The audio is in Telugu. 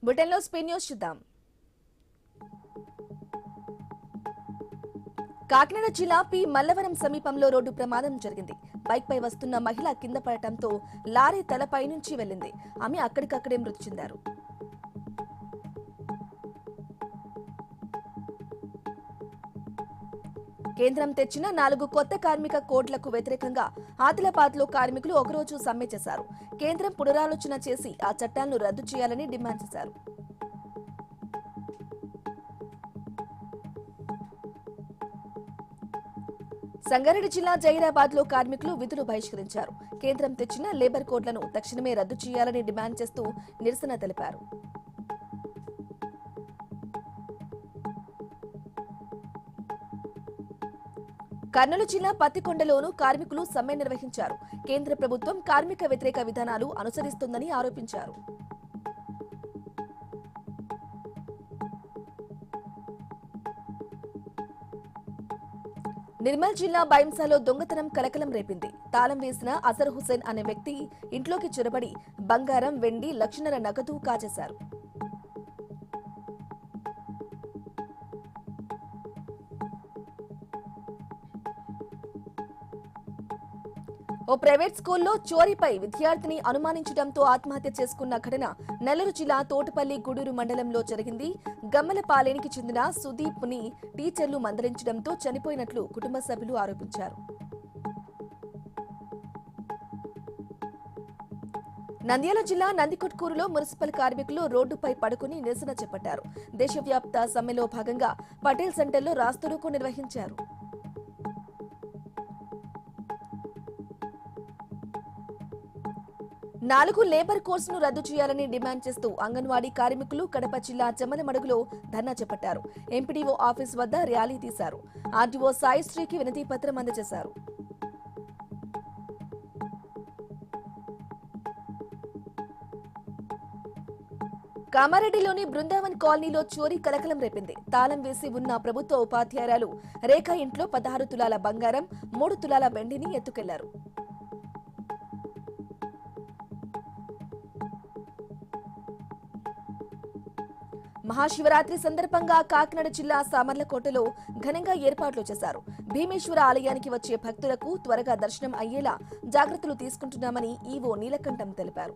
బులెటిన్లో స్పెయిన్ న్యూస్ చూద్దాం. కాకినాడ జిల్లా పి మల్లవరం సమీపంలో రోడ్డు ప్రమాదం జరిగింది. బైక్ పై వస్తున్న మహిళ కింద పడటంతో లారీ తలపై నుంచి వెళ్లింది. ఆమె అక్కడికక్కడే మృతి చెందారు. కేంద్రం తెచ్చిన 4 కొత్త కార్మిక కోడ్లకు వ్యతిరేకంగా ఆదిలాబాద్లో కార్మికులు ఒకరోజు సమ్మె చేశారు. కేంద్రం పునరాలోచన చేసి ఆ చట్టాలను రద్దు చేయాలని డిమాండ్ చేశారు. సంగారెడ్డి జిల్లా జైరాబాద్ లో కార్మికులు విధులు బహిష్కరించారు. కేంద్రం తెచ్చిన లేబర్ కోడ్లను తక్షణమే రద్దు చేయాలని డిమాండ్ చేస్తూ నిరసన తెలిపారు. కర్నూలు జిల్లా పత్తికొండలోనూ కార్మికులు సమ్మె నిర్వహించారు. కేంద్ర ప్రభుత్వం కార్మిక వ్యతిరేక విధానాలు అనుసరిస్తుందని ఆరోపించారు. నిర్మల్ జిల్లా బైంసాలో దొంగతనం కలకలం రేపింది. తాళం వేసిన అజర్ హుసేన్ అనే వ్యక్తి ఇంట్లోకి చొరబడి బంగారం, వెండి, లక్షన్నర నగదు కాజేశారు. ఓ ప్రైవేట్ స్కూల్లో చోరీపై విద్యార్థిని అనుమానించడంతో ఆత్మహత్య చేసుకున్న ఘటన నెల్లూరు జిల్లా తోటపల్లి గూడూరు మండలంలో జరిగింది. గమ్మలపాలెనికి చెందిన సుదీప్ ని టీచర్లు మందలించడంతో చనిపోయినట్లు కుటుంబ సభ్యులు ఆరోపించారు. నంద్యాల జిల్లా నందికొట్కూరులో మున్సిపల్ కార్మికులు రోడ్డుపై పడుకుని నిరసన చేపట్టారు. దేశవ్యాప్త సమ్మెలో భాగంగా పటేల్ సెంటర్లో రాస్తారోకో నిర్వహించారు. నాలుగు లేబర్ కోర్సును రద్దు చేయాలని డిమాండ్ చేస్తూ అంగన్వాడీ కార్మికులు కడప జిల్లా జమ్మలమడుగులో ధర్నా చేపట్టారు. ఎంపీడీఓ ఆఫీస్ వద్ద ర్యాలీ తీశారు. ఆర్డీఓ సాయిశ్రీకి వినతి పత్రం అందజేశారు. కామారెడ్డిలోని బృందావన్ కాలనీలో చోరీ కలకలం రేపింది. తాళం వేసి ఉన్న ప్రభుత్వ ఉపాధ్యాయురాలు రేఖ ఇంట్లో 16 తులాల బంగారం, 3 తులాల వెండిని ఎత్తుకెళ్లారు. మహాశివరాత్రి సందర్భంగా కాకినాడ జిల్లా సామర్లకోటలో ఘనంగా ఏర్పాట్లు చేశారు. భీమేశ్వర ఆలయానికి వచ్చే భక్తులకు త్వరగా దర్శనం అయ్యేలా జాగ్రత్తలు తీసుకుంటున్నామని ఈవో నీలకంఠం తెలిపారు.